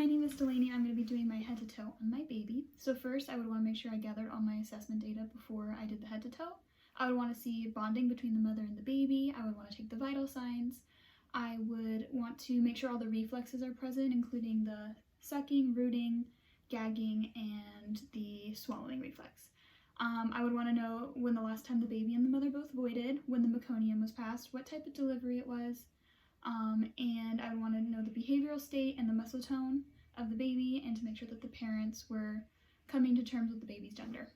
My name is Delaney. I'm going to be doing my head to toe on my baby. So first, I would want to make sure I gathered all my assessment data before I did the head to toe. I would want to see bonding between the mother and the baby. I would want to take the vital signs. I would want to make sure all the reflexes are present, including the sucking, rooting, gagging, and the swallowing reflex. I would want to know when the last time the baby and the mother both voided, when the meconium was passed, what type of delivery it was, and I would want to know the behavioral state and the muscle tone of the baby, and to make sure that the parents were coming to terms with the baby's gender.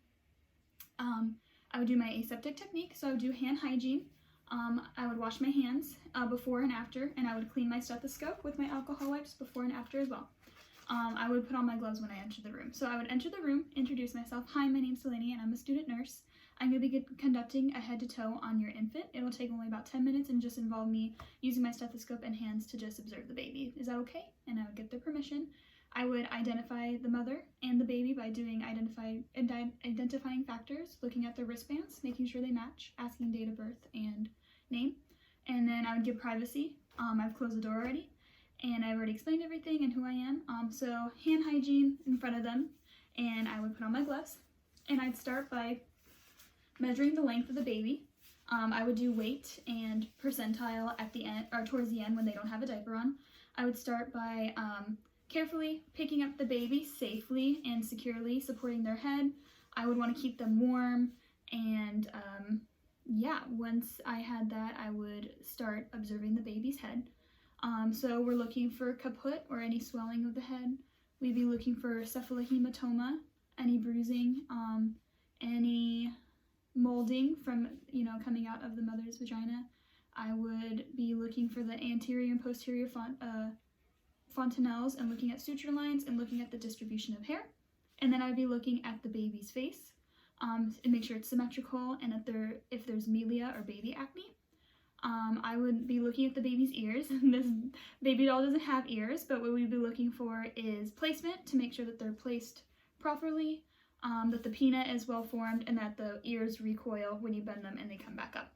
I would do my aseptic technique, so I would do hand hygiene. I would wash my hands before and after, and I would clean my stethoscope with my alcohol wipes before and after as well. I would put on my gloves when I entered the room. So I would enter the room, introduce myself. Hi, my name's Delaney, and I'm a student nurse. I'm going to be conducting a head to toe on your infant. It'll take only about 10 minutes and just involve me using my stethoscope and hands to just observe the baby. Is that okay? And I would get their permission. I would identify the mother and the baby by doing identifying factors, looking at their wristbands, making sure they match, asking date of birth and name. And then I would give privacy. I've closed the door already, and I've already explained everything and who I am. So hand hygiene in front of them, and I would put on my gloves. And I'd start by measuring the length of the baby. I would do weight and percentile at the end, or towards the end when they don't have a diaper on. I would start by carefully picking up the baby safely and securely, supporting their head. I would want to keep them warm, and yeah, once I had that, I would start observing the baby's head. So we're looking for kaput or any swelling of the head. We'd be looking for cephalohematoma, any bruising, any molding from, coming out of the mother's vagina. I would be looking for the anterior and posterior fontanelles and looking at suture lines and looking at the distribution of hair. And then I'd be looking at the baby's face and make sure it's symmetrical, and if there's melia or baby acne. I would be looking at the baby's ears. This baby doll doesn't have ears, but what we'd be looking for is placement to make sure that they're placed properly, that the pinna is well formed, and that the ears recoil when you bend them and they come back up.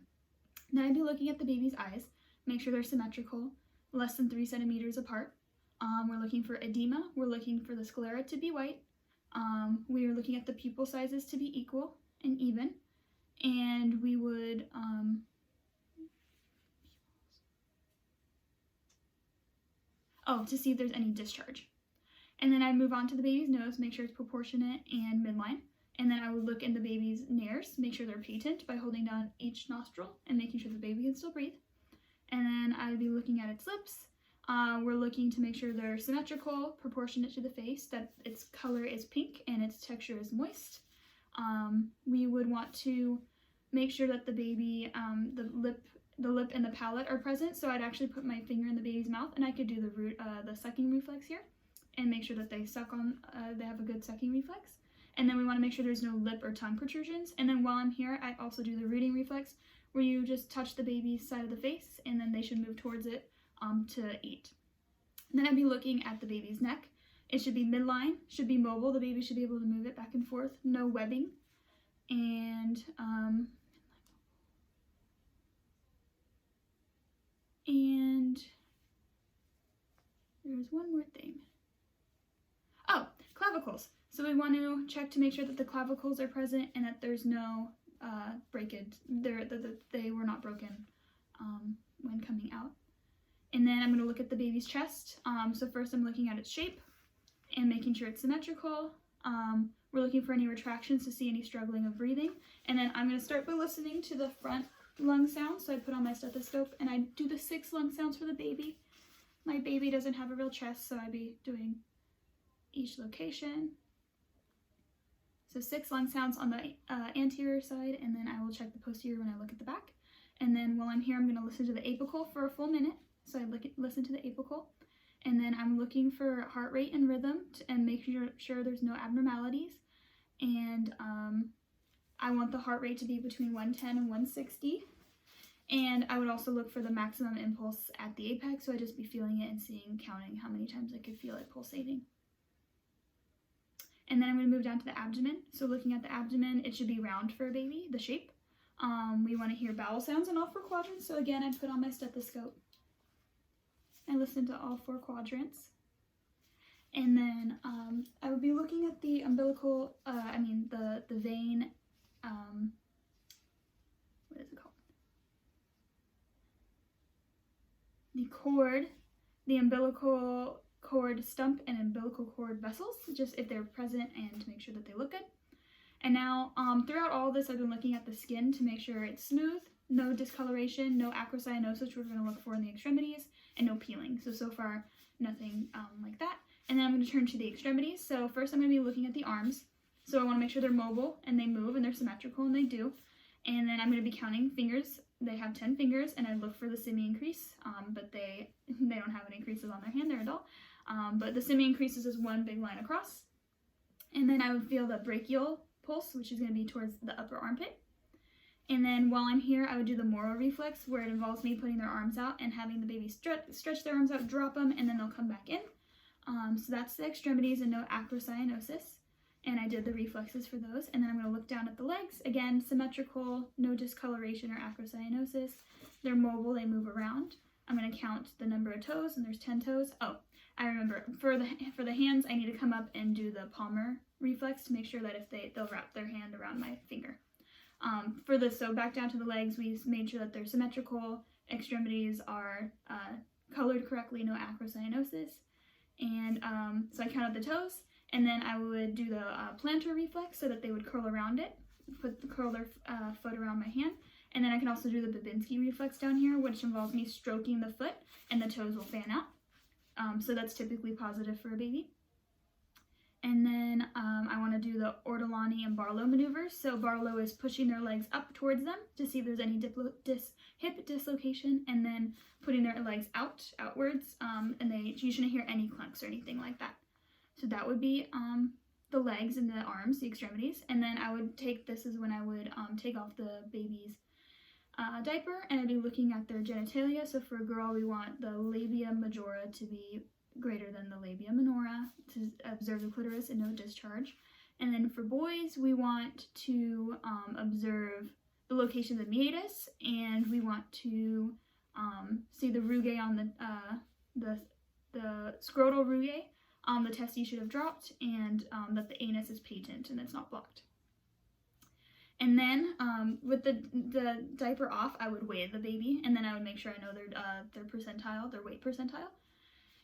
Then I'd be looking at the baby's eyes, make sure they're symmetrical, less than 3 centimeters apart. We're looking for edema. We're looking for the sclera to be white. We are looking at the pupil sizes to be equal and even, and we would to see if there's any discharge. And then I'd move on to the baby's nose, make sure it's proportionate and midline. And then I would look in the baby's nares, make sure they're patent by holding down each nostril and making sure the baby can still breathe. And then I would be looking at its lips. We're looking to make sure they're symmetrical, proportionate to the face, that its color is pink and its texture is moist. We would want to make sure that the baby, the lip and the palate are present. So I'd actually put my finger in the baby's mouth, and I could do the sucking reflex here and make sure that they suck on, they have a good sucking reflex. And then we want to make sure there's no lip or tongue protrusions. And then while I'm here, I also do the rooting reflex, where you just touch the baby's side of the face, and then they should move towards it to eat. And then I'd be looking at the baby's neck. It should be midline, should be mobile. The baby should be able to move it back and forth, no webbing. And there's one more thing. Oh, clavicles. So we want to check to make sure that the clavicles are present and that there's no breakage, that they were not broken when coming out. And then I'm going to look at the baby's chest. So first I'm looking at its shape and making sure it's symmetrical. We're looking for any retractions to see any struggling of breathing. And then I'm going to start by listening to the front lung sounds. So I put on my stethoscope and I do the 6 lung sounds for the baby. My baby doesn't have a real chest, so I'd be doing each location. So 6 lung sounds on the anterior side, and then I will check the posterior when I look at the back. And then while I'm here, I'm going to listen to the apical for a full minute. So I listen to the apical, and then I'm looking for heart rate and rhythm and making sure there's no abnormalities. And I want the heart rate to be between 110 and 160. And I would also look for the maximum impulse at the apex, so I'd just be feeling it and counting how many times I could feel it pulsating. And then I'm going to move down to the abdomen. So looking at the abdomen, it should be round for a baby, the shape. We want to hear bowel sounds in all 4 quadrants. So again, I put on my stethoscope. I listen to all 4 quadrants. And then I would be looking at the umbilical, the vein, what is it called? The cord, the umbilical cord stump and umbilical cord vessels, just if they're present and to make sure that they look good. And now throughout all this, I've been looking at the skin to make sure it's smooth, no discoloration, no acrocyanosis, which we're going to look for in the extremities, and no peeling. So far, nothing like that. And then I'm going to turn to the extremities. So first I'm going to be looking at the arms. So I want to make sure they're mobile and they move and they're symmetrical, and they do. And then I'm going to be counting fingers. They have 10 fingers, and I look for the semi-increase, but they don't have any creases on their hand, they're adult. But the semi-increases is one big line across. And then I would feel the brachial pulse, which is going to be towards the upper armpit. And then while I'm here, I would do the Moro reflex, where it involves me putting their arms out and having the baby stretch their arms out, drop them, and then they'll come back in. So that's the extremities and no acrocyanosis. And I did the reflexes for those. And then I'm going to look down at the legs. Again, symmetrical, no discoloration or acrocyanosis. They're mobile, they move around. I'm going to count the number of toes, and there's 10 toes. Oh, I remember, for the hands, I need to come up and do the palmar reflex to make sure that if they'll wrap their hand around my finger. So back down to the legs, we made sure that they're symmetrical, extremities are colored correctly, no acrocyanosis. And so I counted the toes, and then I would do the plantar reflex so that they would curl around it, curl their foot around my hand. And then I can also do the Babinski reflex down here, which involves me stroking the foot, and the toes will fan out. So that's typically positive for a baby. And then I want to do the Ortolani and Barlow maneuvers. So Barlow is pushing their legs up towards them to see if there's any hip dislocation, and then putting their legs outwards, and you shouldn't hear any clunks or anything like that. So that would be the legs and the arms, the extremities. And then I would this is when I would take off the baby's diaper, and I'd be looking at their genitalia. So for a girl, we want the labia majora to be greater than the labia minora to observe the clitoris and no discharge. And then for boys, we want to observe the location of the meatus, and we want to see the rugae on the scrotal rugae. The testes should have dropped, and that the anus is patent and it's not blocked. And then with the diaper off, I would weigh the baby, and then I would make sure I know their percentile, their weight percentile.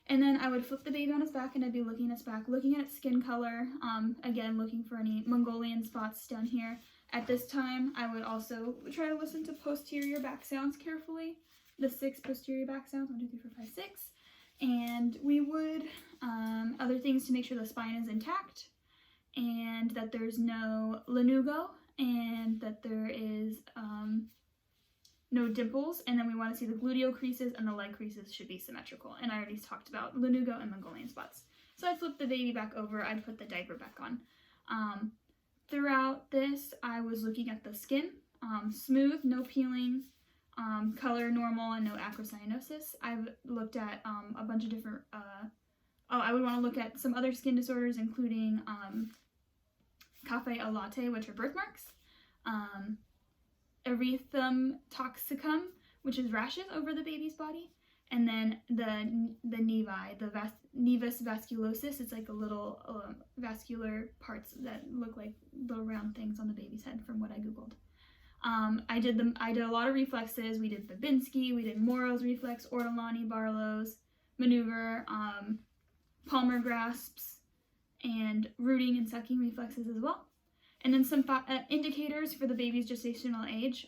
And then I would flip the baby on its back, and I'd be looking at its back, looking at its skin color, again, looking for any Mongolian spots down here. At this time, I would also try to listen to posterior back sounds carefully, the 6 posterior back sounds, 1, 2, 3, 4, 5, 6. And we would, other things to make sure the spine is intact, and that there's no lanugo, and that there is no dimples. And then we want to see the gluteal creases, and the leg creases should be symmetrical. And I already talked about lanugo and Mongolian spots. So I'd flip the baby back over, I'd put the diaper back on. Throughout this, I was looking at the skin, smooth, no peeling, color normal, and no acrocyanosis. I've looked at a bunch of different, I would want to look at some other skin disorders, including cafe au latte, which are birthmarks, erythema toxicum, which is rashes over the baby's body, and then the nevi, the nevus vasculosis. It's like a little vascular parts that look like little round things on the baby's head, from what I googled. I did a lot of reflexes. We did Babinski, we did Moro's reflex, Ortolani, Barlow's maneuver, palmar grasps, and rooting and sucking reflexes as well. And then some indicators for the baby's gestational age.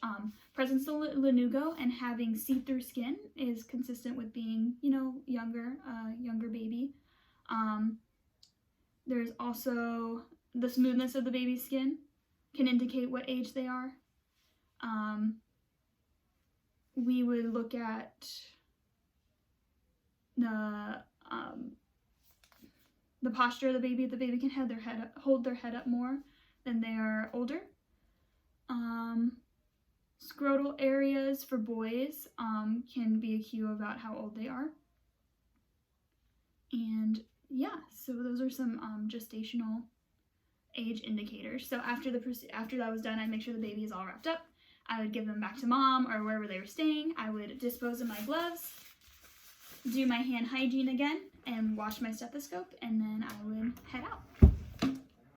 Presence of lanugo and having see-through skin is consistent with being, younger baby. There's also the smoothness of the baby's skin can indicate what age they are. We would look at the posture of the baby. The baby can hold their head up more than they are older. Scrotal areas for boys can be a cue about how old they are. And yeah, so those are some gestational age indicators. So after that was done, I'd make sure the baby is all wrapped up. I would give them back to mom or wherever they were staying. I would dispose of my gloves, do my hand hygiene again, and watch my stethoscope, and then I would head out.